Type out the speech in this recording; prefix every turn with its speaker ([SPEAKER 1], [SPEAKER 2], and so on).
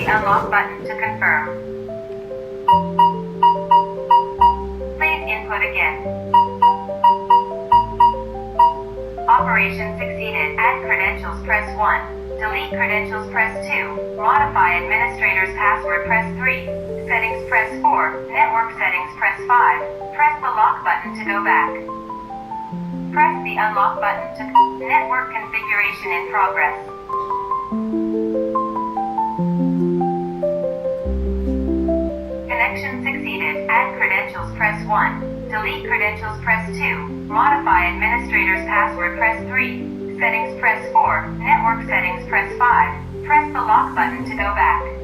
[SPEAKER 1] the unlock button to confirm. Please input again. Operation succeeded. Add credentials, press 1. Delete credentials, press 2. Modify administrator's password, press 3. Settings, press 4. Network settings, press 5. Press the lock button to go back. Press the unlock button to... Network configuration in progress. Connection succeeded. Add credentials, press 1. Delete credentials, press 2. Modify administrator's password, press 3. Settings, press 4. Network settings, press 5. Press the lock button to go back.